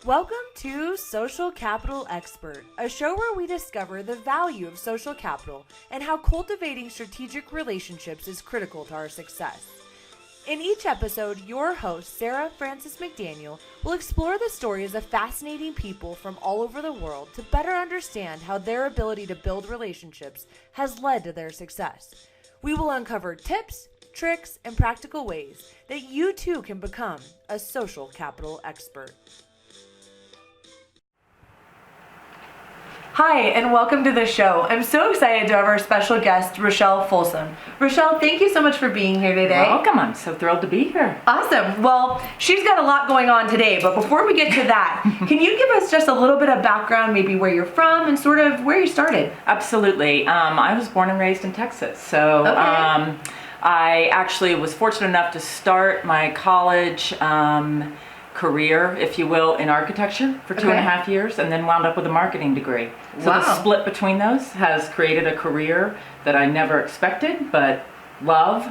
Welcome to Social Capital Expert, a show where we discover the value of social capital and how cultivating strategic relationships is critical to our success. In each episode, your host, Sarah Frances McDaniel, will explore the stories of fascinating people from all over the world to better understand how their ability to build relationships has led to their success. We will uncover tips, tricks, and practical ways that you too can become a social capital expert. Hi, and welcome to the show. I'm so excited to have our special guest, RACHELLE FOLSOM. RACHELLE, thank you so much for being here today. Welcome. I'm so thrilled to be here. Awesome. Well, she's got a lot going on today, but before we get to that, can you give us just a little bit of background, maybe where you're from and sort of where you started? Absolutely. I was born and raised in Texas, so I actually was fortunate enough to start my college career, if you will, in architecture for 2.5 years, and then wound up with a marketing degree. So the split between those has created a career that I never expected, but love.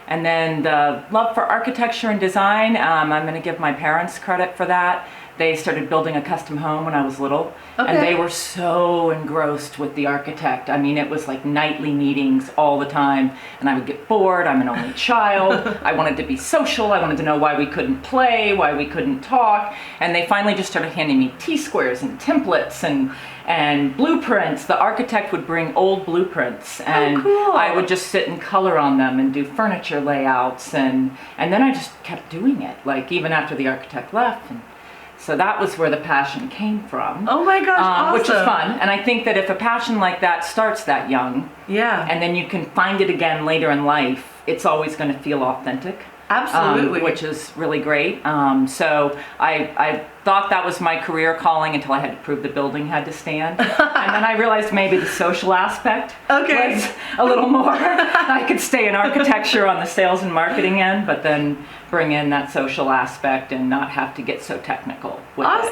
And then the love for architecture and design, I'm going to give my parents credit for that. They started building a custom home when I was little, and they were so engrossed with the architect. I mean, it was like nightly meetings all the time, and I would get bored. I'm an only child. I wanted to be social. I wanted to know why we couldn't play, why we couldn't talk, and they finally just started handing me T-squares and templates and blueprints. The architect would bring old blueprints, and I would just sit and color on them and do furniture layouts, and then I just kept doing it, like even after the architect left. And so that was where the passion came from. Oh my gosh, awesome. Which is fun. And I think that if a passion like that starts that young, and then you can find it again later in life, it's always going to feel authentic. Absolutely. Which is really great. So I thought that was my career calling until I had to prove the building had to stand. And then I realized maybe the social aspect was a little more. I could stay in architecture on the sales and marketing end, but then bring in that social aspect and not have to get so technical with it.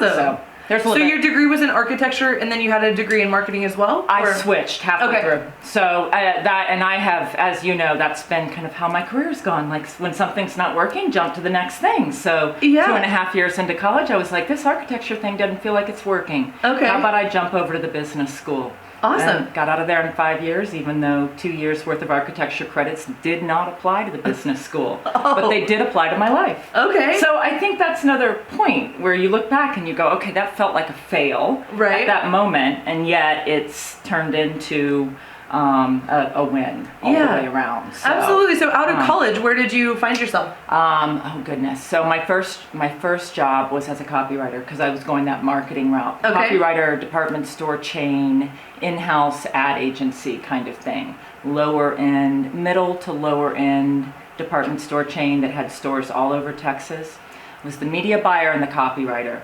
So your degree was in architecture, and then you had a degree in marketing as well? I switched halfway through. So that, and I have, as you know, that's been kind of how my career's gone. Like when something's not working, jump to the next thing. So 2.5 years into college, I was like, this architecture thing doesn't feel like it's working. How about I jump over to the business school? Awesome. And got out of there in 5 years, even though 2 years worth of architecture credits did not apply to the business school, but they did apply to my life. So I think that's another point where you look back and you go, okay, that felt like a fail at that moment, and yet it's turned into a win all the way around. So, absolutely. So out of college, where did you find yourself? Oh goodness. So my first job was as a copywriter, because I was going that marketing route. Copywriter, department store chain, in-house ad agency kind of thing. Lower end, middle to lower end department store chain that had stores all over Texas. Was the media buyer and the copywriter.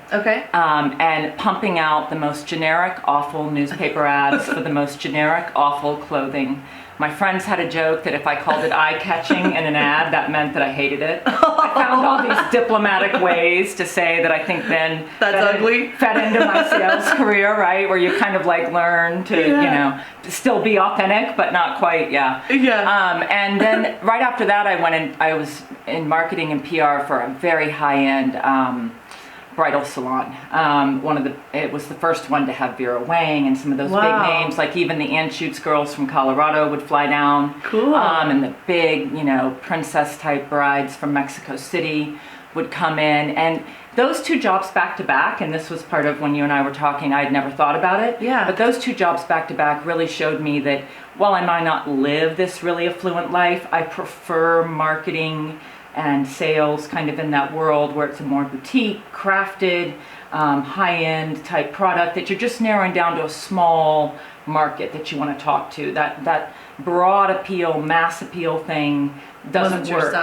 And pumping out the most generic, awful newspaper ads for the most generic, awful clothing. My friends had a joke that if I called it eye-catching in an ad, that meant that I hated it. I found all these diplomatic ways to say that I think then fed into my sales career, right? Where you kind of like learn to, you know, still be authentic, but not quite, and then right after that, I was in marketing and PR for a very high-end bridal salon. It was the first one to have Vera Wang and some of those big names, like even the Ann Schutz girls from Colorado would fly down. And the big, you know, princess type brides from Mexico City would come in. And those two jobs back to back, and this was part of when you and I were talking, I'd never thought about it. But those two jobs back to back really showed me that while I might not live this really affluent life, I prefer marketing and sales kind of in that world where it's a more boutique, crafted, high-end type product that you're just narrowing down to a small market that you want to talk to. That broad appeal, mass appeal thing doesn't work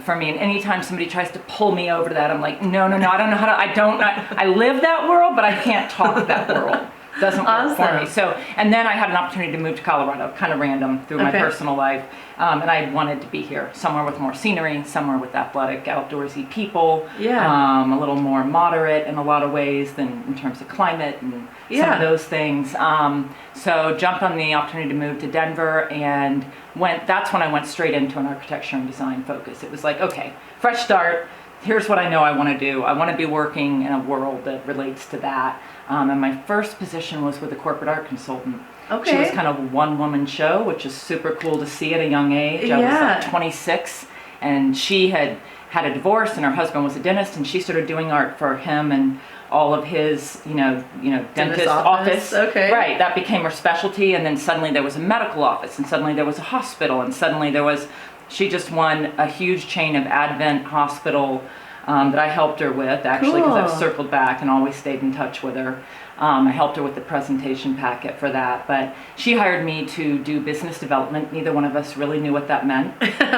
for me. And anytime somebody tries to pull me over to that, I'm like, no, I don't know how to, I live that world, but I can't talk that world. Doesn't work for me. So, and then I had an opportunity to move to Colorado, kind of random through my personal life. And I wanted to be here, somewhere with more scenery, somewhere with athletic, outdoorsy people, a little more moderate in a lot of ways than in terms of climate and some of those things. So jumped on the opportunity to move to Denver and that's when I went straight into an architecture and design focus. It was like, okay, fresh start, here's what I know I want to do. I want to be working in a world that relates to that. And my first position was with a corporate art consultant. Okay. She was kind of a one-woman show, which is super cool to see at a young age. I was like 26, and she had a divorce, and her husband was a dentist, and she started doing art for him and all of his, dentist office. Okay. Right, that became her specialty, and then suddenly there was a medical office, and suddenly there was a hospital, and suddenly she just won a huge chain of Advent hospital that I helped her with, actually, because I've circled back and always stayed in touch with her. I helped her with the presentation packet for that, but she hired me to do business development. Neither one of us really knew what that meant.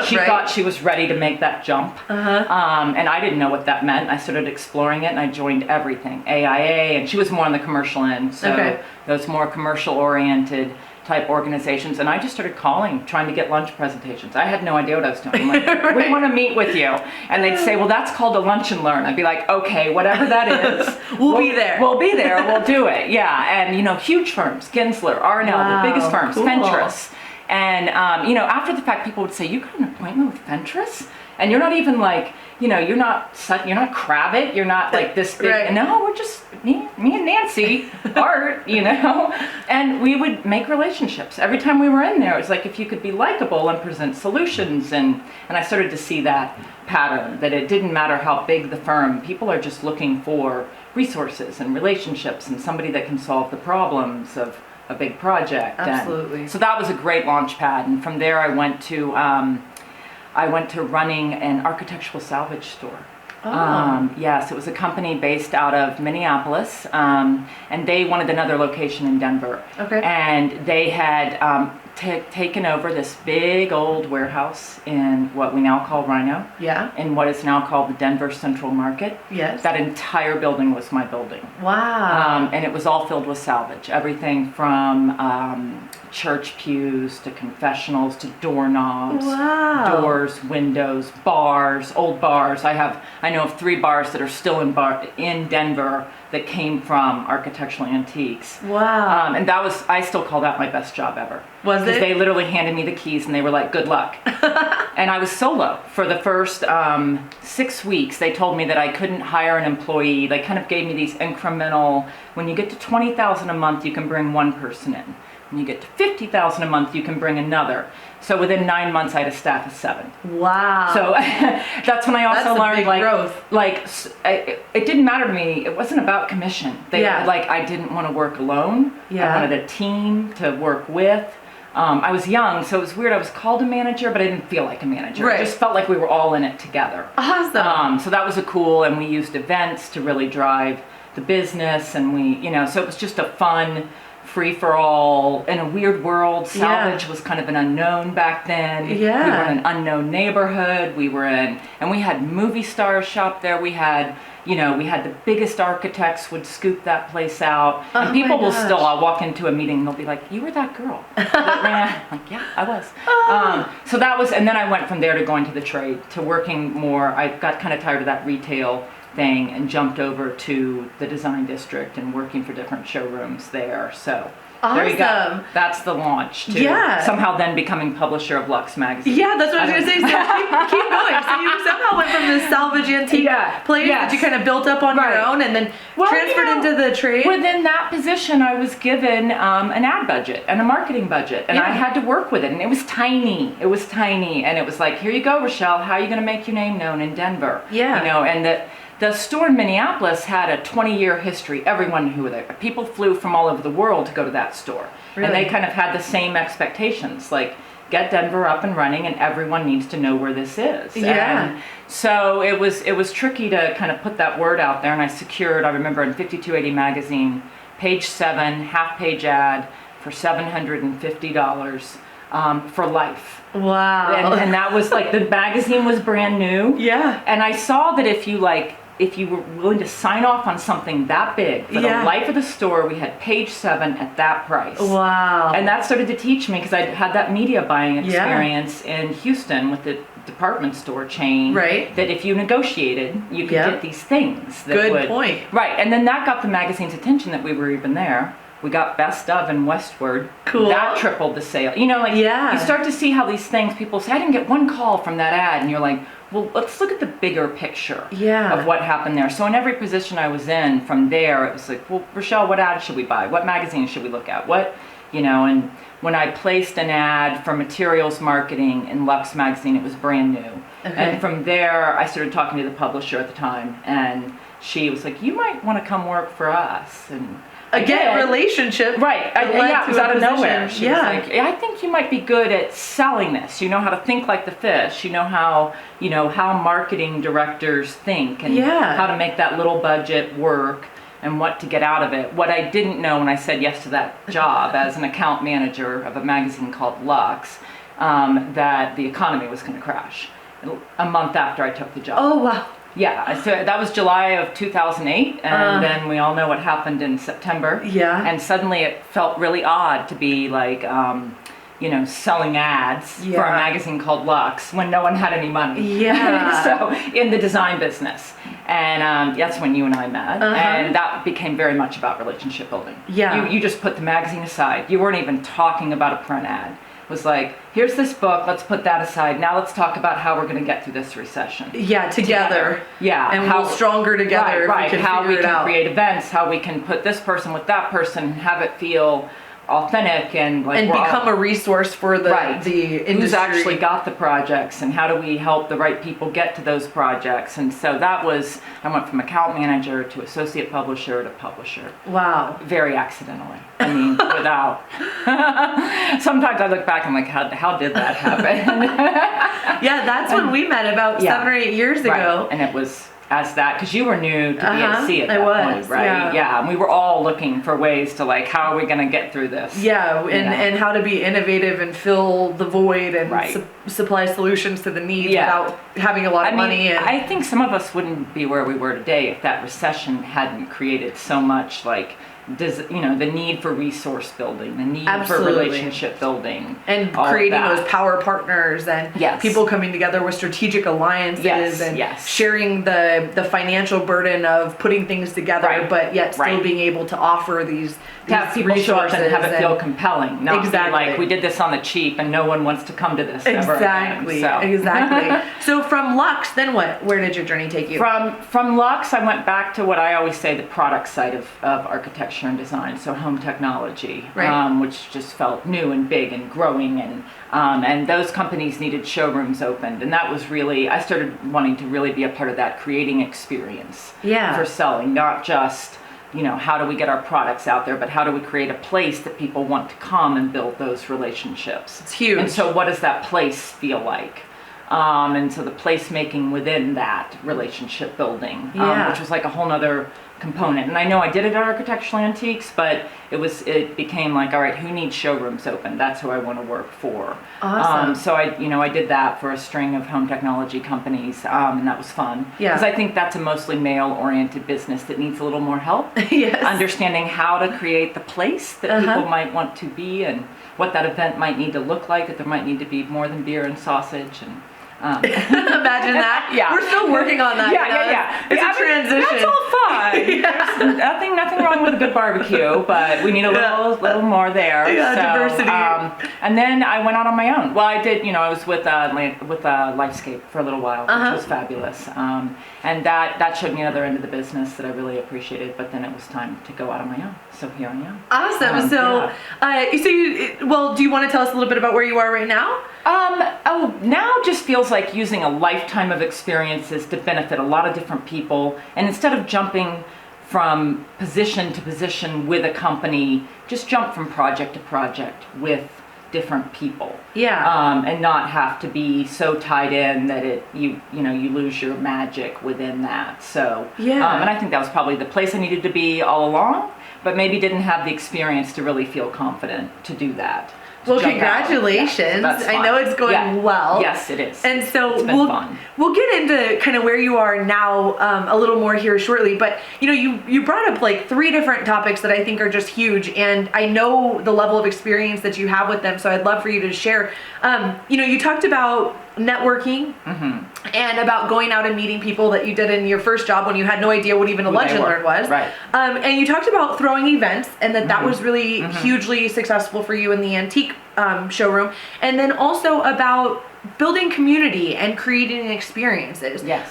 She thought she was ready to make that jump, and I didn't know what that meant. I started exploring it, and I joined everything, AIA, and she was more on the commercial end, so those more commercial-oriented type organizations, and I just started calling, trying to get lunch presentations. I had no idea what I was doing. I'm like, we want to meet with you. And they'd say, well, that's called a lunch and learn. I'd be like, okay, whatever that is. We'll be there. We'll be there. We'll do it. Yeah. And, huge firms, Gensler, R&L, the biggest firms, Fentress. And, after the fact, people would say, you got an appointment with Fentress? And you're not even like, you're not Kravitz, you're not like this big, no, we're just me and Nancy, art, and we would make relationships. Every time we were in there, it was like if you could be likable and present solutions, and I started to see that pattern, that it didn't matter how big the firm, people are just looking for resources and relationships and somebody that can solve the problems of a big project. Absolutely. And so that was a great launch pad, and from there I went to running an architectural salvage store. Yes, it was a company based out of Minneapolis, and they wanted another location in Denver. Okay. And they had taken over this big old warehouse in what we now call Rhino. Yeah. In what is now called the Denver Central Market. Yes. That entire building was my building. Wow. And it was all filled with salvage. Everything from church pews to confessionals to doorknobs, doors, windows, bars, old bars. I know of 3 bars that are still in Denver that came from architectural antiques. Wow. And I still call that my best job ever. Was it? Because they literally handed me the keys and they were like, good luck. And I was solo for the first 6 weeks. They told me that I couldn't hire an employee. They kind of gave me these incremental, when you get to $20,000 a month, you can bring one person in. When you get to $50,000 a month, you can bring another. So within 9 months, I had a staff of 7. Wow. So that's when I also learned, growth. It didn't matter to me. It wasn't about commission. I didn't want to work alone. Yeah. I wanted a team to work with. I was young, so it was weird. I was called a manager, but I didn't feel like a manager. Right. It just felt like we were all in it together. Awesome. So that was and we used events to really drive the business, and so it was just a fun, free-for-all, in a weird world. Salvage was kind of an unknown back then. Yeah. We were in an unknown neighborhood. And we had movie stars shop there. We had the biggest architects would scoop that place out. And people will still, I'll walk into a meeting and they'll be like, you were that girl that ran. I'm like, yeah, I was. So that was, and then I went from there to going to the trade, to working more. I got kind of tired of that retail thing and jumped over to the design district and working for different showrooms there. So there you go. That's the launch to somehow then becoming publisher of Lux magazine. Yeah, that's what I was going to say. So keep going. So you somehow went from this salvage antique place that you kind of built up on your own and then transferred into the trade. Within that position, I was given an ad budget and a marketing budget, and I had to work with it. And it was tiny. And it was like, here you go, Rochelle. How are you going to make your name known in Denver? Yeah. And the store in Minneapolis had a 20-year history. Everyone who were there. People flew from all over the world to go to that store. Really? And they kind of had the same expectations, like, get Denver up and running, and everyone needs to know where this is. Yeah. And so it was tricky to kind of put that word out there, and I remember in 5280 magazine, page 7, half-page ad for $750 for life. Wow. And that was like, the magazine was brand new. Yeah. And I saw that if you were willing to sign off on something that big for the life of the store, we had page 7 at that price. Wow. And that started to teach me, because I had that media buying experience in Houston with the department store chain. Right. That if you negotiated, you could get these things. Good point. Right. And then that got the magazine's attention that we were even there. We got Best of and Westward. Cool. That tripled the sale. You start to see how these things, people say, I didn't get one call from that ad. And you're like, well, let's look at the bigger picture Yeah. of what happened there. So in every position I was in from there, it was like, well, Rachelle, what ad should we buy? What magazine should we look at? What, and when I placed an ad for materials marketing in Lux magazine, it was brand new. Okay. And from there, I started talking to the publisher at the time, and she was like, you might want to come work for us. And Again, relationship. Right. Yeah, it was out of nowhere. She was Yeah. like, I think you might be good at selling this. You know how to think like the fish. You know how marketing directors think and Yeah. how to make that little budget work and what to get out of it. What I didn't know when I said yes to that job as an account manager of a magazine called Lux, that the economy was going to crash a month after I took the job. Oh, wow. Yeah, so that was July of 2008, and then we all know what happened in September. Yeah. And suddenly it felt really odd to be like, selling ads for a magazine called Lux when no one had any money. Yeah. So in the design business. And that's when you and I met. And that became very much about relationship building. Yeah. You just put the magazine aside. You weren't even talking about a print ad. Was like, here's this book, let's put that aside. Now let's talk about how we're going to get through this recession. Yeah, together. Yeah. And we'll stronger together. Right. How we can out. create events, how we can put this person with that person and have it feel authentic and like become a resource for the industry. Who's actually got the projects and how do we help the right people get to those projects. And so I went from account manager to associate publisher to publisher. Wow. Very accidentally. I mean, without. Sometimes I look back and I'm like, how did that happen? Yeah, that's when we met about 7 or 8 years ago. Right. And it was as that, because you were new to BAC at that point, right? Yeah. And we were all looking for ways to like, how are we going to get through this? Yeah, and how to be innovative and fill the void and supply solutions to the needs without having a lot of money. And I think some of us wouldn't be where we were today if that recession hadn't created so much like, the need for resource building, the need for relationship building, and creating those power partners and people coming together with strategic alliances and sharing the financial burden of putting things together, but yet still being able to offer these have people show up and have it feel compelling, not be like, we did this on the cheap and no one wants to come to this ever again. Exactly. So from Lux, then what? Where did your journey take you? From Lux, I went back to what I always say, the product side of architecture and design, so home technology, which just felt new and big and growing, and those companies needed showrooms opened, and that was really, I started wanting to really be a part of that creating experience for selling, not just how do we get our products out there, but how do we create a place that people want to come and build those relationships. It's huge. And so what does that place feel like? And so the placemaking within that relationship building, which was like a whole nother component. And I know I did it at Architectural Antiques, but it became like, all right, who needs showrooms open? That's who I want to work for. Awesome. So I did that for a string of home technology companies, and that was fun. Because I think that's a mostly male-oriented business that needs a little more help. Understanding how to create the place that people might want to be and what that event might need to look like, if there might need to be more than beer and sausage and imagine that. We're still working on that. It's a transition. That's all fine. There's nothing wrong with a good barbecue, but we need a little more there. Diversity. And then I went out on my own. Well, I did. I was with Lifescape for a little while, which was fabulous. And that showed me another end of the business that I really appreciated. But then it was time to go out on my own. So here I am. Awesome. Do you want to tell us a little bit about where you are right now? Now just feels like using a lifetime of experiences to benefit a lot of different people. And instead of jumping from position to position with a company, just jump from project to project with different people. And not have to be so tied in that you lose your magic within that. So, and I think that was probably the place I needed to be all along, but maybe didn't have the experience to really feel confident to do that. Well, congratulations. I know it's going well. Yes, it is. And so it's been fun. We'll get into kind of where you are now a little more here shortly. But, you brought up like 3 different topics that I think are just huge. And I know the level of experience that you have with them. So I'd love for you to share. You talked about networking and about going out and meeting people that you did in your first job when you had no idea what even a lunch and learn was. Right. And you talked about throwing events and that was really hugely successful for you in the antique showroom. And then also about building community and creating experiences. Yes.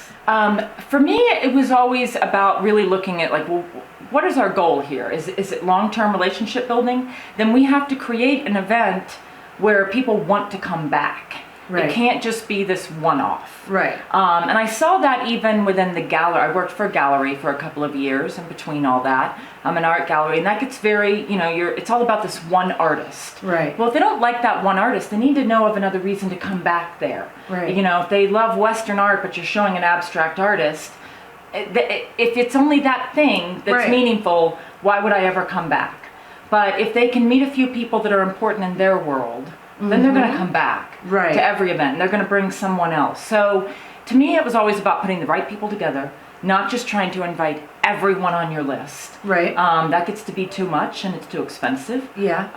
For me, it was always about really looking at like, well, what is our goal here? Is it long-term relationship building? Then we have to create an event where people want to come back. Right. It can't just be this one-off. Right. And I saw that even within the gallery. I worked for a gallery for a couple of years in between all that. An art gallery, and that gets very, it's all about this one artist. Right. Well, if they don't like that one artist, they need to know of another reason to come back there. Right. If they love Western art, but you're showing an abstract artist, if it's only that thing that's meaningful, why would I ever come back? But if they can meet a few people that are important in their world, then they're going to come back to every event. They're going to bring someone else. So to me, it was always about putting the right people together, not just trying to invite everyone on your list. Right. That gets to be too much and it's too expensive. Yeah.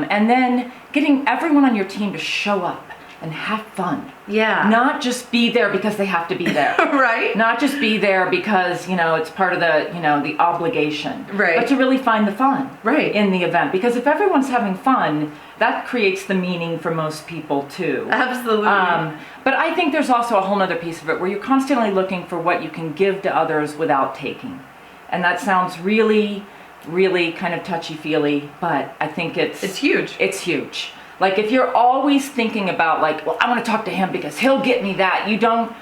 And then getting everyone on your team to show up and have fun. Yeah. Not just be there because they have to be there. Right. Not just be there because, it's part of the, the obligation. Right. But to really find the fun in the event. Because if everyone's having fun, that creates the meaning for most people too. Absolutely. But I think there's also a whole other piece of it where you're constantly looking for what you can give to others without taking. And that sounds really, really kind of touchy-feely, but I think it's huge. It's huge. Like if you're always thinking about like, well, I want to talk to him because he'll get me that, you don't.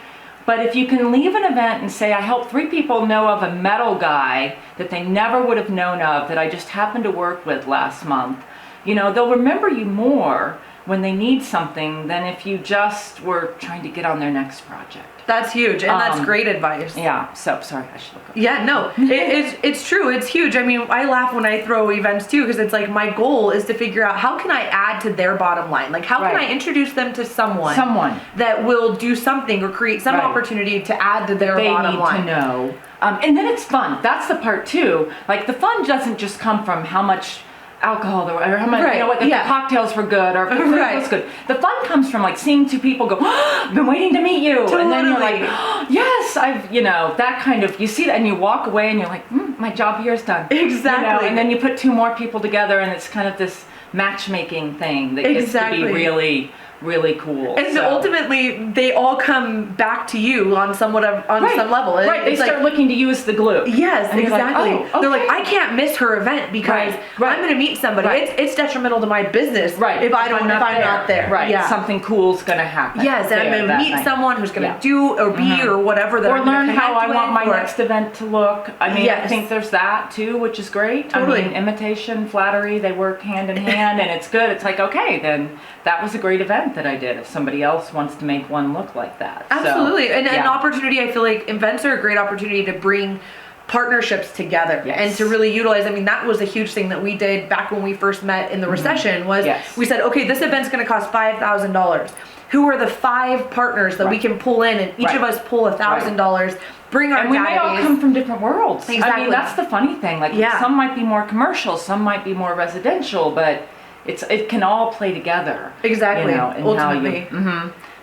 But if you can leave an event and say, I helped 3 people know of a metal guy that they never would have known of that I just happened to work with last month, they'll remember you more when they need something than if you just were trying to get on their next project. That's huge, and that's great advice. Yeah, so sorry, I should look up. Yeah, no, it's true, it's huge. I mean, I laugh when I throw events too, because it's like my goal is to figure out how can I add to their bottom line? Like how can I introduce them to someone that will do something or create some opportunity to add to their bottom line. They need to know. And then it's fun. That's the part too. Like the fun doesn't just come from how much alcohol or how much, if the cocktails were good or if the food was good. The fun comes from like seeing 2 people go, oh, I've been waiting to meet you. Totally. And then you're like, oh, yes, I've, that kind of, you see that and you walk away and you're like, my job here is done. Exactly. And then you put 2 more people together and it's kind of this matchmaking thing that gets to be really, really cool. And so ultimately, they all come back to you on some level. Right, they start looking to you as the glue. Yes, and exactly. like, oh, okay. They're like, I can't miss her event because I'm going to meet somebody. It's detrimental to my business if I'm not there. Right, yeah. Something cool's going to happen. Yes, and I'm going to meet someone who's going to do or be or whatever that or learn how I want my next event to look. I mean, I think there's that too, which is great. Totally. I mean, imitation, flattery, they work hand in hand, and it's good. It's like, okay, then that was a great event that I did. If somebody else wants to make one look like that. Absolutely. And an opportunity, I feel like events are a great opportunity to bring partnerships together and to really utilize. I mean, that was a huge thing that we did back when we first met in the recession was we said, okay, this event's going to cost $5,000. Who are the 5 partners that we can pull in, and each of us pull $1,000, bring our database. And we may all come from different worlds. Exactly. I mean, that's the funny thing. Like some might be more commercial, some might be more residential, but it can all play together. Exactly. Ultimately.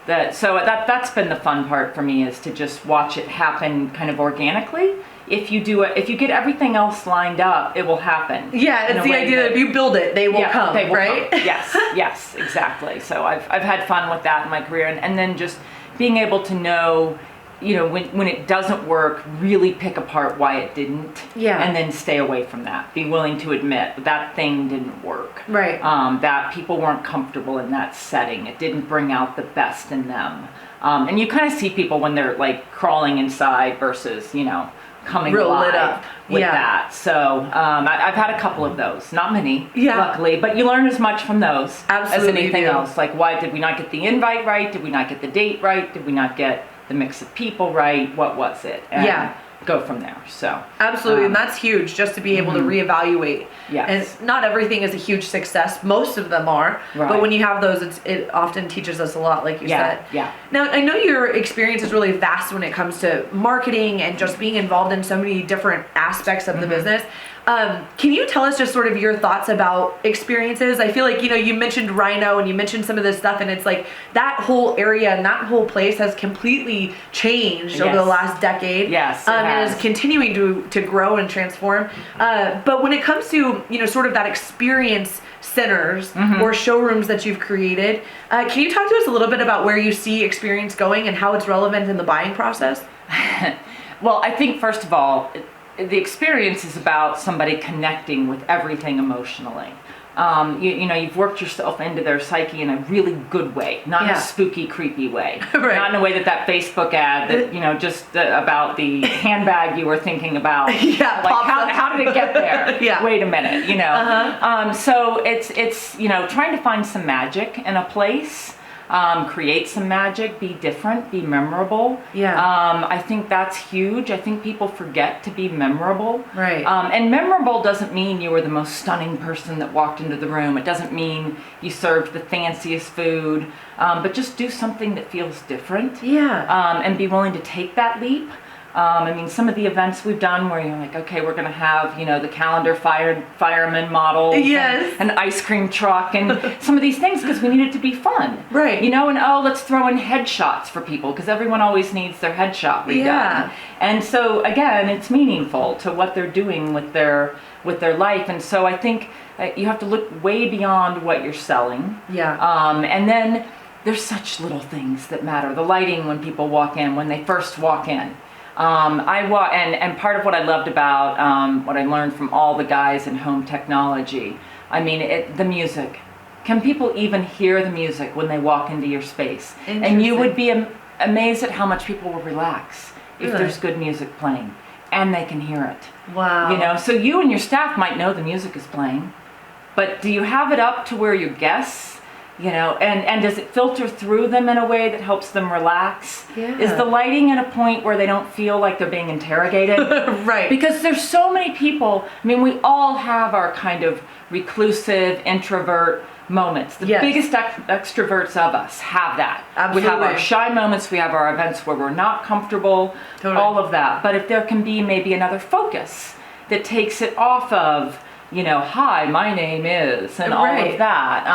That's been the fun part for me, is to just watch it happen kind of organically. If you get everything else lined up, it will happen. Yeah, it's the idea that if you build it, they will come, they will right? Come. Yes, exactly. So I've had fun with that in my career, and then just being able to know, when it doesn't work, really pick apart why it didn't. Yeah. And then stay away from that. Be willing to admit that thing didn't work. Right. That people weren't comfortable in that setting. It didn't bring out the best in them. And you kind of see people when they're like crawling inside versus, coming real alive lit up with that. So I've had a couple of those, not many, luckily, but you learn as much from those as anything else. Like, why did we not get the invite right? Did we not get the date right? Did we not get the mix of people right? What was it? And go from there. So absolutely. And that's huge, just to be able to reevaluate. Yes. And not everything is a huge success. Most of them are. Right. But when you have those, it often teaches us a lot, like you said. Yeah. Now, I know your experience is really vast when it comes to marketing and just being involved in so many different aspects of the business. Can you tell us just sort of your thoughts about experiences? I feel like, you mentioned Rhino and you mentioned some of this stuff, and it's like that whole area and that whole place has completely changed over the last decade. Yes. and is continuing to grow and transform. But when it comes to, sort of that experience centers or showrooms that you've created, can you talk to us a little bit about where you see experience going and how it's relevant in the buying process? Well, I think first of all, the experience is about somebody connecting with everything emotionally. You've worked yourself into their psyche in a really good way, not in a spooky, creepy way. Right. Not in a way that Facebook ad that, just about the handbag you were thinking about. Yeah, like how did it get there? Yeah. Wait a minute, So it's trying to find some magic in a place. Create some magic, be different, be memorable. Yeah. I think that's huge. I think people forget to be memorable. Right. And memorable doesn't mean you were the most stunning person that walked into the room. It doesn't mean you served the fanciest food, but just do something that feels different. Yeah. And be willing to take that leap. Some of the events we've done where you're like, okay, we're going to have, the calendar fireman models, yes, and ice cream truck, and some of these things because we need it to be fun, right? And let's throw in headshots for people because everyone always needs their headshot redone. Yeah. And so again, it's meaningful to what they're doing with their life, and so I think you have to look way beyond what you're selling. Yeah. And then there's such little things that matter. The lighting when people walk in, when they first walk in. And part of what I loved about what I learned from all the guys in home technology, the music. Can people even hear the music when they walk into your space? And you would be amazed at how much people will relax if there's good music playing and they can hear it. Wow. So you and your staff might know the music is playing, but do you have it up to where your guests, and does it filter through them in a way that helps them relax? Yeah. Is the lighting at a point where they don't feel like they're being interrogated? Right. Because there's so many people, we all have our kind of reclusive, introvert moments. The biggest extroverts of us have that. Absolutely. We have our shy moments, we have our events where we're not comfortable, all of that. But if there can be maybe another focus that takes it off of, hi, my name is, and all of that.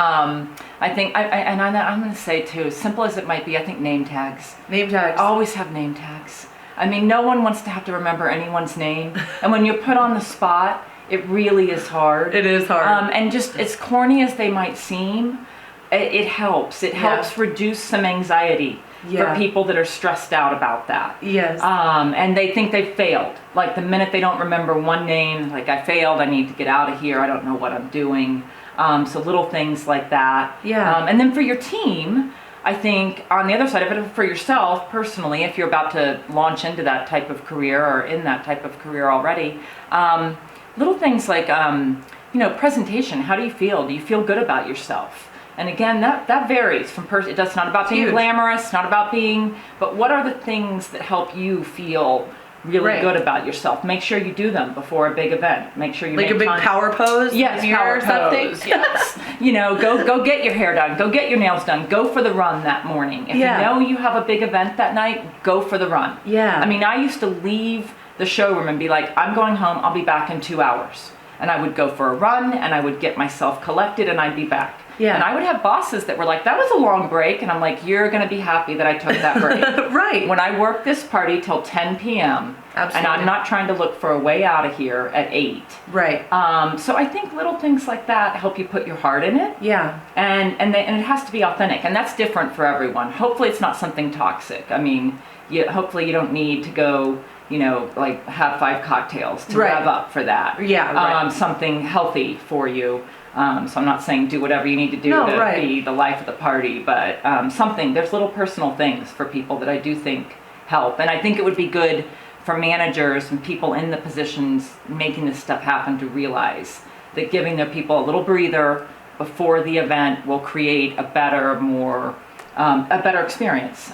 I think, I'm going to say too, as simple as it might be, I think name tags. Name tags. Always have name tags. No one wants to have to remember anyone's name. And when you're put on the spot, it really is hard. It is hard. And just as corny as they might seem, it helps. It helps reduce some anxiety for people that are stressed out about that. Yes. And they think they've failed. Like the minute they don't remember one name, like I failed, I need to get out of here, I don't know what I'm doing. So little things like that. Yeah. And then for your team, I think on the other side of it, for yourself personally, if you're about to launch into that type of career or in that type of career already, little things like, presentation. How do you feel? Do you feel good about yourself? And again, that varies from person. It's not about being glamorous, not about but what are the things that help you feel really good about yourself? Make sure you do them before a big event. Make sure you make a big power pose. Yes, power pose. Yes. Go get your hair done. Go get your nails done. Go for the run that morning. If you know you have a big event that night, go for the run. Yeah. I used to leave the showroom and be like, I'm going home. I'll be back in 2 hours. And I would go for a run and I would get myself collected and I'd be back. Yeah. And I would have bosses that were like, that was a long break. And I'm like, you're going to be happy that I took that break. Right. When I work this party till 10 p.m. Absolutely. And I'm not trying to look for a way out of here at 8. Right. So I think little things like that help you put your heart in it. Yeah. And it has to be authentic. And that's different for everyone. Hopefully it's not something toxic. Hopefully you don't need to go, have 5 cocktails to rev up for that. Yeah. Right. Something healthy for you. So I'm not saying do whatever you need to do to be the life of the party, but there's little personal things for people that I do think help. And I think it would be good for managers and people in the positions making this stuff happen to realize that giving their people a little breather before the event will create a better experience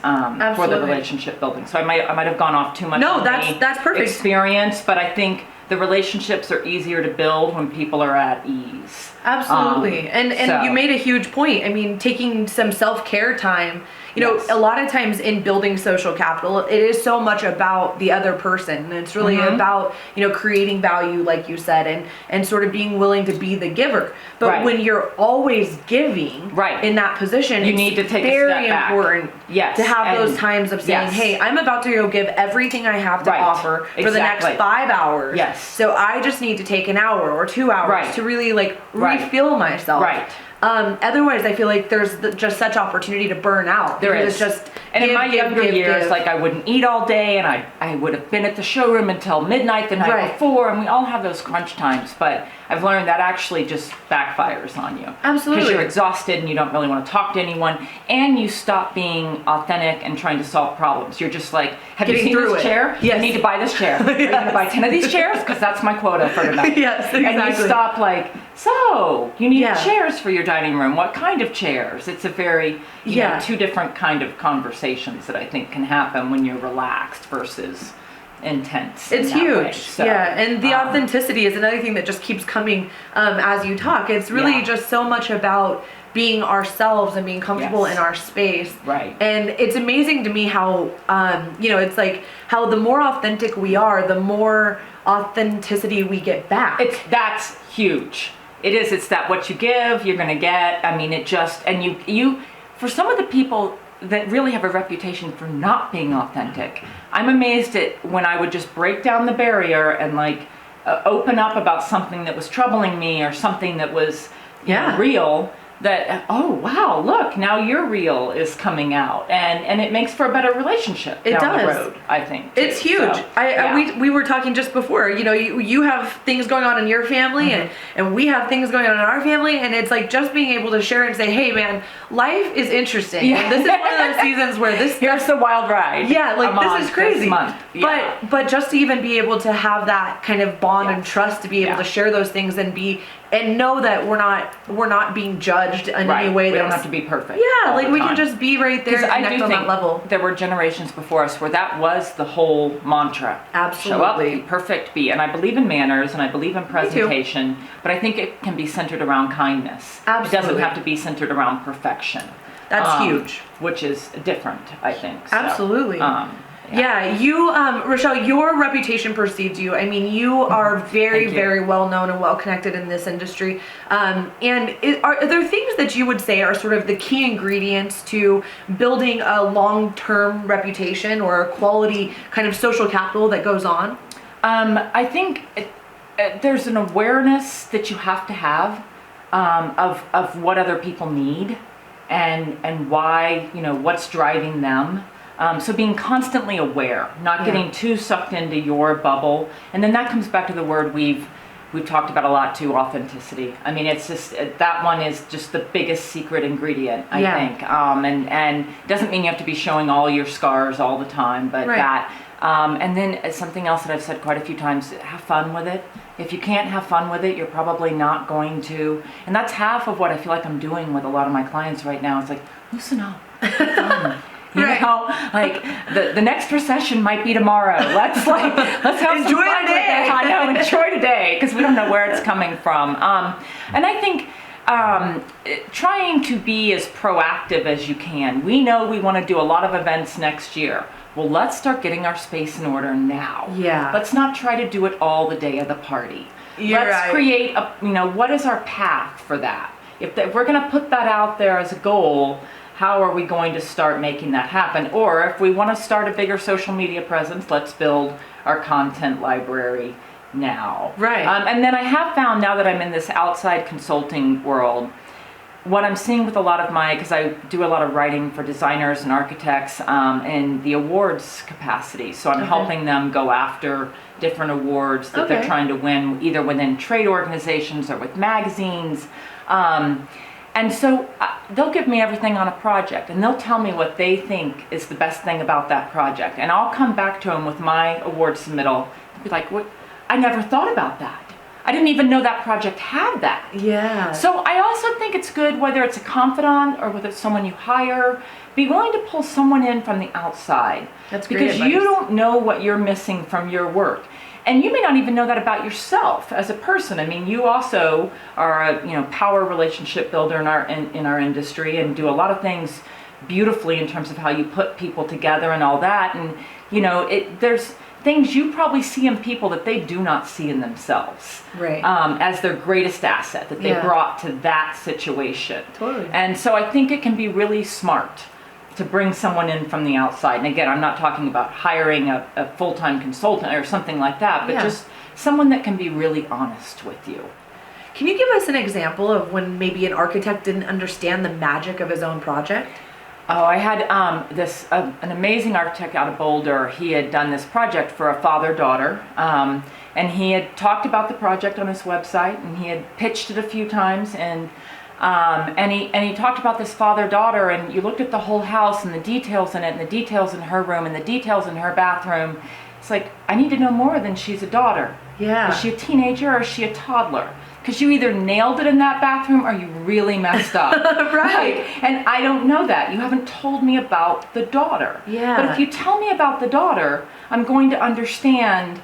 for the relationship building. So I might have gone off too much. No, that's perfect. Experience, but I think the relationships are easier to build when people are at ease. Absolutely. And you made a huge point. Taking some self-care time, you know, Yes. a lot of times in building social capital, it is so much about the other person, and it's really about, you know, creating value, like you said, and sort of being willing to be the giver. But Right. when you're always giving Right. in that position, You it's need to take a very step back. important Yes, to have and- those times of saying, yes. hey, I'm about to go give everything I have to Right. offer for the next Exactly. 5 hours. Yes. So I just need to take an hour or 2 hours Right. to really like Right. refill myself. Right. Otherwise, I feel like there's just such opportunity to burn out. There because is. It's just And in my younger years, give. like I wouldn't eat all day, and I would have been at the showroom until midnight the night Right. before, and we all have those crunch times. But I've learned that actually just backfires on you. Absolutely. Because you're exhausted and you don't really want to talk to anyone, and you stop being authentic and trying to solve problems. You're just like, have Getting you seen through this it. chair? Yes. I need to buy this chair. Are you going to buy 10 of these chairs? Because that's my quota for tonight. Yes, And you exactly. stop like, so you need Yeah. chairs for your dining room. What kind of chairs? It's a very, you Yeah. know, two different kind of conversations that I think can happen when you're relaxed versus intense. in It's that way. huge. So, yeah. And the um, authenticity is another thing that just keeps coming as you talk. It's really Yeah. just so much about being ourselves and being comfortable Yes. in our space. Right. And it's amazing to me how, you know, it's like how the more authentic we are, the more authenticity we get back. That's huge. It is. It's that what you give, you're going to get. I mean, it just, and you, for some of the people that really have a reputation for not being authentic, I'm amazed at when I would just break down the barrier and like open up about something that was troubling me or something that was you know, Yeah. real. That, oh wow, look, now your real is coming out, and it makes for a better relationship It down the does. road, I think. It's too. huge. So, I yeah. we were talking just before, you know, you have things going on in your family and we have things going on in our family, and it's like just being able to share and say, hey man, life is interesting. Yeah. And this is one of those seasons where this Here's the wild ride. yeah, like I'm on this is crazy. This month. Yeah. But just to even be able to have that kind of bond and Yes. trust to be able Yeah. to share those things and know that we're not being judged in Right. any way. We don't that's- have to be perfect. Yeah, all like the we can time. just be right there and 'Cause I connect do on think that level. there were generations before us where that was the whole mantra. Show up, Absolutely. be perfect, be. And I believe in manners and I believe in presentation, but I think it can be centered around kindness. It Absolutely. doesn't have to be centered around perfection. That's huge. Which is different, I think. So, Absolutely. yeah. Yeah, you, Rochelle, your reputation precedes you. I mean, you are very, Thank you. very well known and well connected in this industry. Are there things that you would say are sort of the key ingredients to building a long-term reputation or a quality kind of social capital that goes on? I think there's an awareness that you have to have of what other people need and why, you know, what's driving them. So being constantly aware, not Yeah. getting too sucked into your bubble. And then that comes back to the word we've talked about a lot too, authenticity. I mean, it's just, that one is just the biggest secret ingredient, I Yeah. think. And it doesn't mean you have to be showing all your scars all the time, but Right. that. And then something else that I've said quite a few times, have fun with it. If you can't have fun with it, you're probably not going to. And that's half of what I feel like I'm doing with a lot of my clients right now. It's like, loosen up, have fun. You Right. know, like the next recession might be tomorrow. Let's have Enjoy some fun today. with it. I know, enjoy today, because we don't know where it's coming from. And I think trying to be as proactive as you can. We know we want to do a lot of events next year. Well, let's start getting our space in order now. Yeah. Let's not try to do it all the day of the party. You're Let's right. create a, you know, what is our path for that? If we're going to put that out there as a goal, how are we going to start making that happen? Or if we want to start a bigger social media presence, let's build our content library now. Right. And then I have found, now that I'm in this outside consulting world, what I'm seeing with a lot of because I do a lot of writing for designers and architects in the awards capacity. So I'm helping them go after different awards that they're Okay. trying to win, either within trade organizations or with magazines. And so they'll give me everything on a project, and they'll tell me what they think is the best thing about that project. And I'll come back to them with my award submittal and be like, "What? I never thought about that. I didn't even know that project had that." Yeah. So I also think it's good, whether it's a confidant or whether it's someone you hire, be willing to pull someone in from the outside. That's great because you advice. don't know what you're missing from your work. And you may not even know that about yourself as a person. I mean, you also are a power relationship builder in our industry and do a lot of things beautifully in terms of how you put people together and all that. And, you know, there's things you probably see in people that they do not see in themselves. Right. As their greatest asset that they brought to that situation. Totally. And so I think it can be really smart to bring someone in from the outside. And again, I'm not talking about hiring a full-time consultant or something like that, but just someone that can be really honest with you. Can you give us an example of when maybe an architect didn't understand the magic of his own project? Oh, I had an amazing architect out of Boulder. He had done this project for a father-daughter, and he had talked about the project on his website, and he had pitched it a few times, and he talked about this father-daughter, and you looked at the whole house and the details in it, and the details in her room, and the details in her bathroom. It's like, I need to know more than she's a daughter. Yeah. Is she a teenager or is she a toddler? Because you either nailed it in that bathroom or you really messed up. Right. And I don't know that. You haven't told me about the daughter. Yeah. But if you tell me about the daughter, I'm going to understand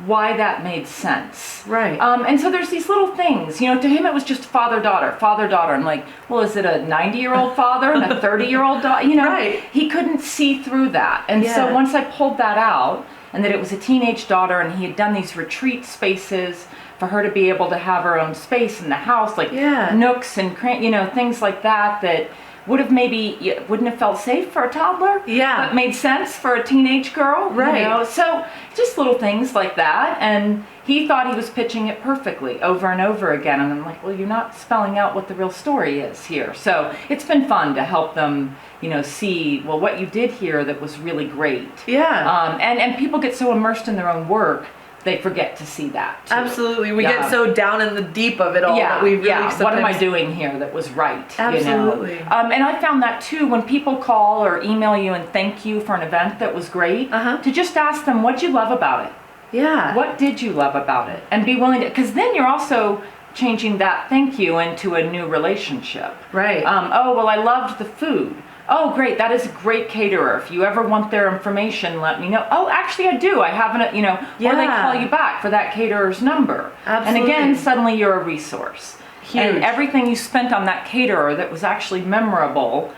why that made sense. Right. And so there's these little things, you know, to him it was just father-daughter. I'm like, well, is it a 90-year-old father and a 30-year-old daughter? You know, he couldn't see through that. And so once I pulled that out, and that it was a teenage daughter, and he had done these retreat spaces for her to be able to have her own space in the house, like nooks and things like that wouldn't have felt safe for a toddler, but made sense for a teenage girl, right? You know? So just little things like that, and he thought he was pitching it perfectly over and over again, and I'm like, well, you're not spelling out what the real story is here. So it's been fun to help them, you know, see, well, what you did here that was really great. Yeah. And people get so immersed in their own work, they forget to see that too. Absolutely. We get so down in the deep of it all that we really sometimes... What am I doing here that was right? Absolutely. You know? And I found that too, when people call or email you and thank you for an event that was great, to just ask them, what'd you love about it? Yeah. What did you love about it? And be willing to, because then you're also changing that thank you into a new relationship. Right. Oh, well, I loved the food. Oh, great. That is a great caterer. If you ever want their information, let me know. Oh, actually, I do. I haven't, you know, or they call you back for that caterer's number. Absolutely. And again, suddenly you're a resource. Huge. And everything you spent on that caterer that was actually memorable,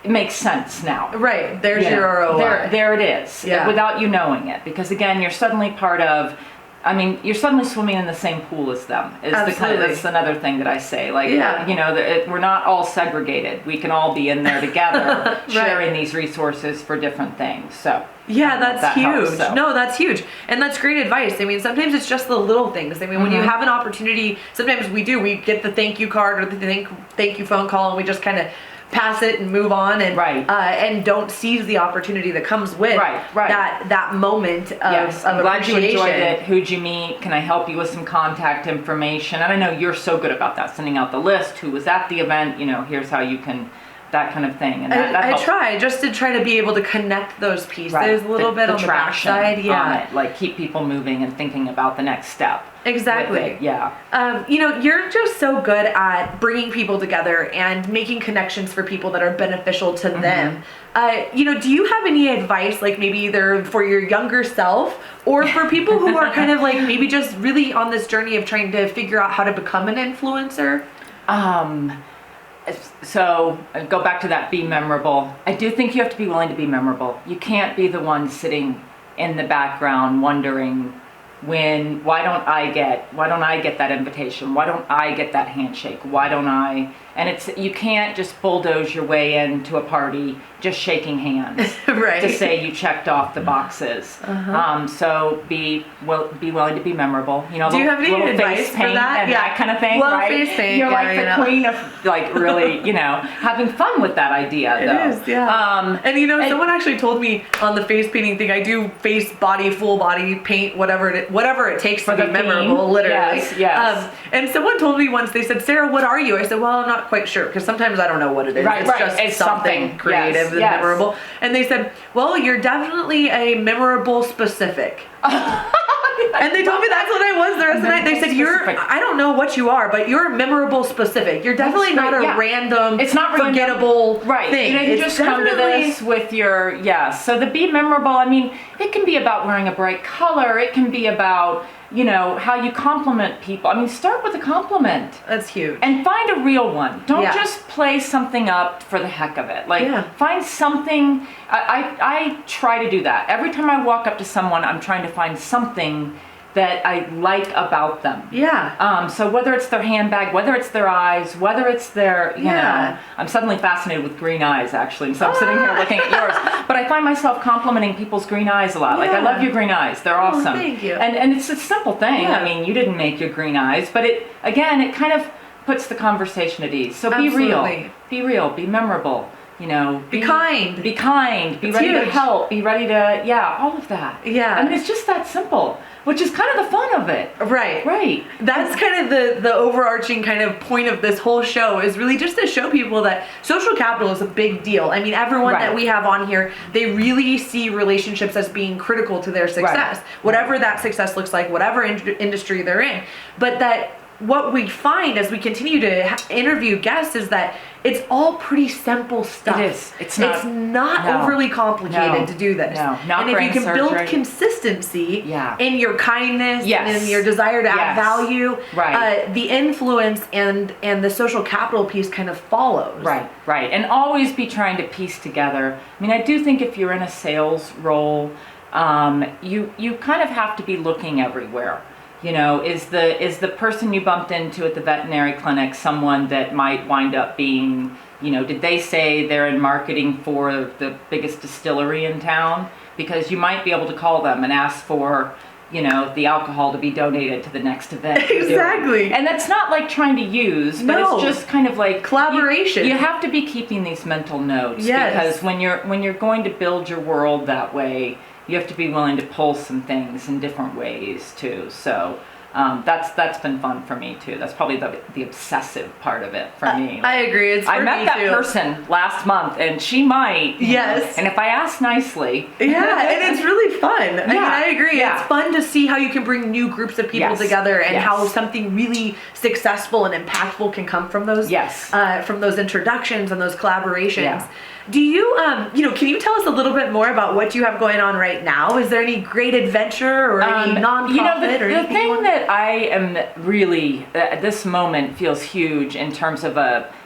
it makes sense now. Right. There's your ROI. There it is. Yeah. Without you knowing it. Because again, you're suddenly part of, you're suddenly swimming in the same pool as them. That's another thing that I say. Like, you know, we're not all segregated. We can all be in there together, sharing these resources for different things. So yeah, that's huge. Helps, so. No, that's huge. And that's great advice. I mean, sometimes it's just the little things. I mean, when you have an opportunity, sometimes we get the thank you card or the thank you phone call, and we just kind of pass it and move on, and and don't seize the opportunity that comes with that moment of I'm glad you appreciation. enjoyed it. Who'd you meet? Can I help you with some contact information? And I know you're so good about that, sending out the list, who was at the event, you know, here's how you can, that kind of thing. And that I try to be able to connect those pieces a little bit on the backside. On it, like keep people moving and thinking about the next step. Exactly. Yeah. You know, you're just so good at bringing people together and making connections for people that are beneficial to them. You know, do you have any advice, like maybe either for your younger self or for people who are kind of like maybe just really on this journey of trying to figure out how to become an influencer? So go back to that, be memorable. I do think you have to be willing to be memorable. You can't be the one sitting in the background wondering why don't I get that invitation? Why don't I get that handshake? Why don't I? And you can't just bulldoze your way into a party just shaking hands to say you checked off the boxes. So be willing to be memorable. You know, do you have any advice face paint for that? And that kind of thing, little right? Face paint, you're like the queen of like really, you know, having fun with that idea. It is, yeah. And you know, someone actually told me on the face painting thing, I do face, body, full body paint, whatever it takes to be memorable, literally. Yes. And someone told me once, they said, Sarah, what are you? I said, well, I'm not quite sure, because sometimes I don't know what it is. It's something creative and memorable. And they said, well, you're definitely a memorable specific. And they told me that's what I was the rest of the night. They said, I don't know what you are, but you're memorable specific. You're definitely not a random, it's not forgettable right. thing. You know, you just come to this with your, so the be memorable, I mean, it can be about wearing a bright color. It can be about, you know, how you compliment people. I mean, start with a compliment. That's huge. And find a real one. Don't just play something up for the heck of it. Like, find something. I try to do that. Every time I walk up to someone, I'm trying to find something that I like about them. So whether it's their handbag, whether it's their eyes, whether it's their, you know, I'm suddenly fascinated with green eyes, actually. So I'm sitting here looking at yours. But I find myself complimenting people's green eyes a lot. Like, I love your green eyes. They're awesome. Thank you. And it's a simple thing. I mean, you didn't make your green eyes, but it kind of puts the conversation at ease. So be real, be memorable. You know, be kind, be ready to help, be ready to, all of that. I mean, it's just that simple, which is kind of the fun of it. Right. That's kind of the overarching kind of point of this whole show, is really just to show people that social capital is a big deal. I mean, everyone that we have on here, they really see relationships as being critical to their success, whatever that success looks like, whatever industry they're in. But that what we find as we continue to interview guests is that it's all pretty simple stuff. It is. It's not overly complicated to do this. No, not and if you can surgery. Build consistency in your kindness and in your desire to add value, the influence and the social capital piece kind of follows. Right. And always be trying to piece together. I mean, I do think if you're in a sales role, you kind of have to be looking everywhere. You know, is the person you bumped into at the veterinary clinic someone that might wind up being, you know, did they say they're in marketing for the biggest distillery in town? Because you might be able to call them and ask for, you know, the alcohol to be donated to the next event. Exactly. And that's not like trying to use, but it's just kind of like collaboration. You have to be keeping these mental notes because when you're going to build your world that way, you have to be willing to pull some things in different ways too. So that's been fun for me too. That's probably the obsessive part of it for me. I agree. I met that person last month, and she might. Yes. And if I ask nicely. And it's really fun. I mean, I agree. Yeah. It's fun to see how you can bring new groups of people together, and how something really successful and impactful can come from those. From those introductions and those collaborations. Do you, can you tell us a little bit more about what you have going on right now? Is there any great adventure or any nonprofit or anything? The thing that I am really, at this moment, feels huge in terms of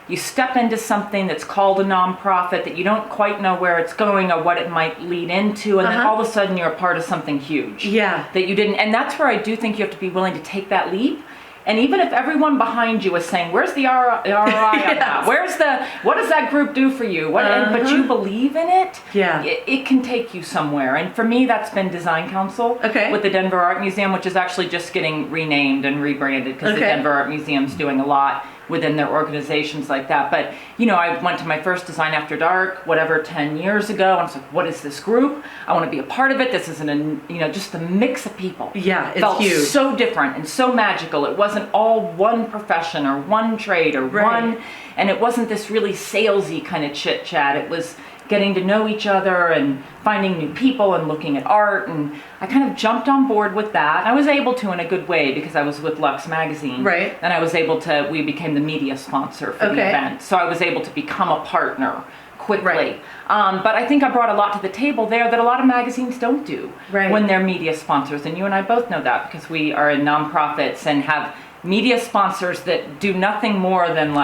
you step into something that's called a nonprofit that you don't quite know where it's going or what it might lead into, and then all of a sudden you're a part of something huge. That you didn't, and that's where I do think you have to be willing to take that leap. And even if everyone behind you is saying, "Where's the ROI on that? What does that group do for you?" But you believe in it. It can take you somewhere. And for me, that's been Design Council with the Denver Art Museum, which is actually just getting renamed and rebranded because the Denver Art Museum's doing a lot within their organizations like that. But, you know, I went to my first Design After Dark, 10 years ago. And I was like, what is this group? I want to be a part of it. This isn't, just a mix of people. It's felt huge. So different and so magical. It wasn't all one profession or one trade or one, and it wasn't this really salesy kind of chit chat. It was getting to know each other and finding new people and looking at art, and I kind of jumped on board with that. I was able to in a good way because I was with Lux Magazine, and I was able to, we became the media sponsor for the event, so I was able to become a partner quickly. But I think I brought a lot to the table there that a lot of magazines don't do when they're media sponsors, and you and I both know that because we are in nonprofits and have media sponsors that do nothing more than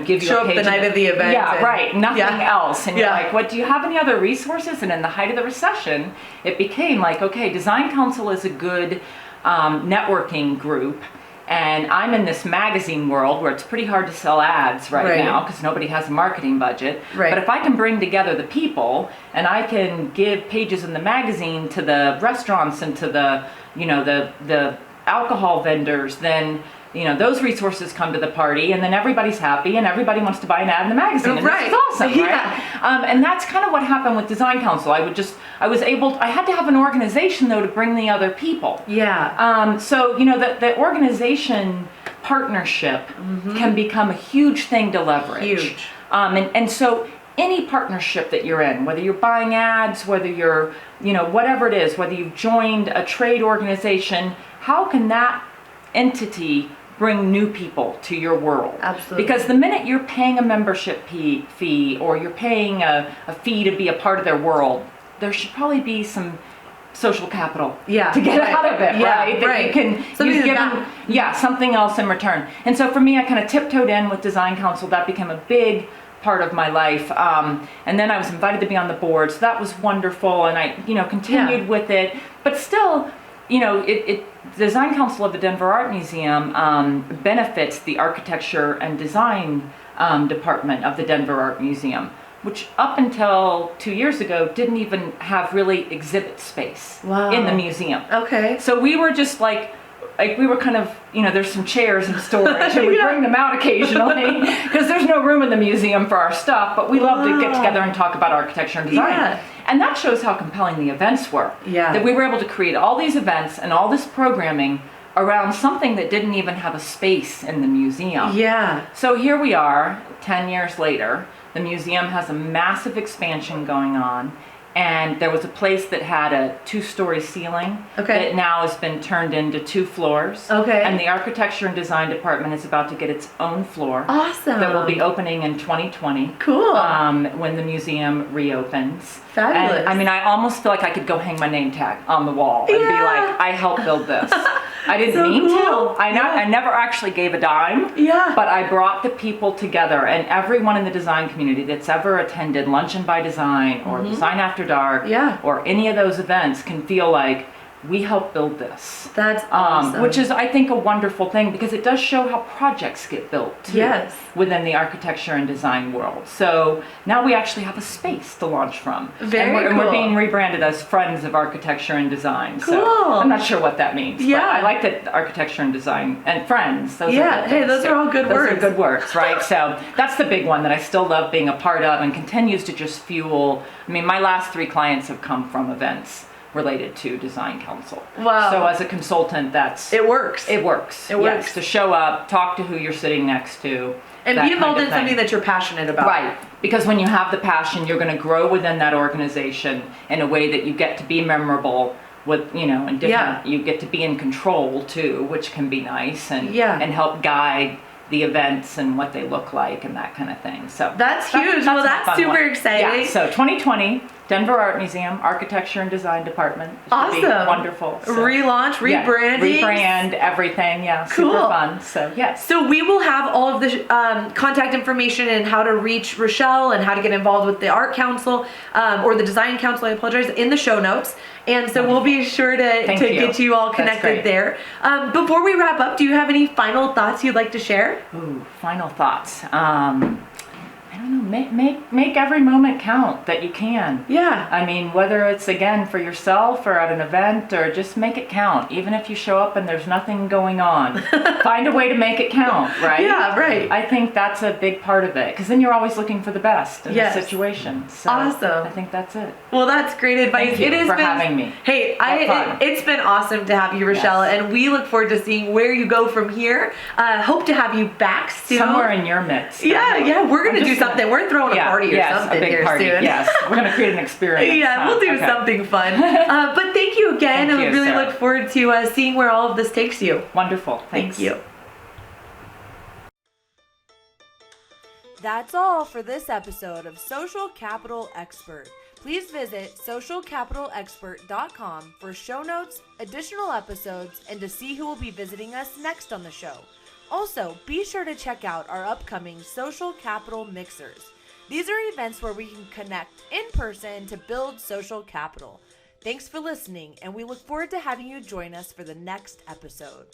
give you show a page up the night of the event. Nothing else. And you're like, what, do you have any other resources? And in the height of the recession, it became like, okay, Design Council is a good networking group. And I'm in this magazine world where it's pretty hard to sell ads right now because nobody has a marketing budget. But if I can bring together the people and I can give pages in the magazine to the restaurants and to the, the alcohol vendors, then those resources come to the party, and then everybody's happy, and everybody wants to buy an ad in the magazine. And this is awesome, and that's kind of what happened with Design Council. I had to have an organization though to bring the other people. So the organization partnership can become a huge thing to leverage. And so any partnership that you're in, whether you're buying ads, whether you're, whatever it is, whether you've joined a trade organization, how can that entity bring new people to your world? Absolutely. Because the minute you're paying a membership fee or you're paying a fee to be a part of their world, there should probably be some social capital to get out of it, right? That you can something else in return. And so for me, I kind of tiptoed in with Design Council. That became a big part of my life. And then I was invited to be on the board, so that was wonderful. And I, continued with it. But still, Design Council of the Denver Art Museum benefits the architecture and design department of the Denver Art Museum, which up until 2 years ago didn't even have really exhibit space in the museum. Okay. So we were just like we were kind of, there's some chairs in storage and we bring them out occasionally because there's no room in the museum for our stuff, but we love to get together and talk about architecture and design. Yeah. And that shows how compelling the events were. Yeah. That we were able to create all these events and all this programming around something that didn't even have a space in the museum. Yeah. So here we are, 10 years later. The museum has a massive expansion going on. And there was a place that had a 2-story ceiling that now has been turned into 2 floors. Okay. And the architecture and design department is about to get its own floor. Awesome. That will be opening in 2020. Cool. When the museum reopens. Fabulous. And, I mean, I almost feel like I could go hang my name tag on the wall and be like, I helped build this. I didn't mean to. I never actually gave a dime. Yeah. But I brought the people together, and everyone in the design community that's ever attended Luncheon by Design or Design After Dark or any of those events can feel like we helped build this. That's awesome. Which is, I think, a wonderful thing because it does show how projects get built too, within the architecture and design world. So now we actually have a space to launch from. And we're being rebranded as Friends of Architecture and Design. Cool. So I'm not sure what that means. Yeah. But I like that architecture and design and friends. Those those are all good words. Those are good words, right? So that's the big one that I still love being a part of and continues to just fuel. I mean, my last 3 clients have come from events related to Design Council. Wow. So as a consultant, it works. It works. Yes, to show up, talk to who you're sitting next to. And be involved in something that you're passionate about. Right. Because when you have the passion, you're going to grow within that organization in a way that you get to be memorable with, and different, you get to be in control too, which can be nice and help guide the events and what they look like and that kind of thing. So that's huge. That's super exciting. Yeah, so 2020, Denver Art Museum, Architecture and Design Department. Awesome. Be wonderful. So, relaunch, rebranding. Rebrand, everything. Yeah, cool. Super fun. So, yes. So we will have all of the contact information and how to reach Rochelle and how to get involved with the Art Council or the Design Council, I apologize, in the show notes. And so we'll be sure to get you all connected there. Before we wrap up, do you have any final thoughts you'd like to share? Ooh, final thoughts. I don't know, make every moment count that you can. Yeah. I mean, whether it's, again, for yourself or at an event, or just make it count. Even if you show up and there's nothing going on, find a way to make it count, right? Yeah, right. I think that's a big part of it, because then you're always looking for the best in the situation. So awesome. I think that's it. Well, that's great advice. Thank you for having me. Hey, it's been awesome to have you, Rochelle, and we look forward to seeing where you go from here. Hope to have you back soon. Somewhere in your midst. Yeah, we're going to do something. We're throwing a party or something a big here party. soon. Yes, we're going to create an experience. Yeah, we'll do something fun. But thank you again, and we really Sarah. look forward to seeing where all of this takes you. Wonderful. Thanks. Thank you. That's all for this episode of Social Capital Expert. Please visit socialcapitalexpert.com for show notes, additional episodes, and to see who will be visiting us next on the show. Also, be sure to check out our upcoming Social Capital Mixers. These are events where we can connect in person to build social capital. Thanks for listening, and we look forward to having you join us for the next episode.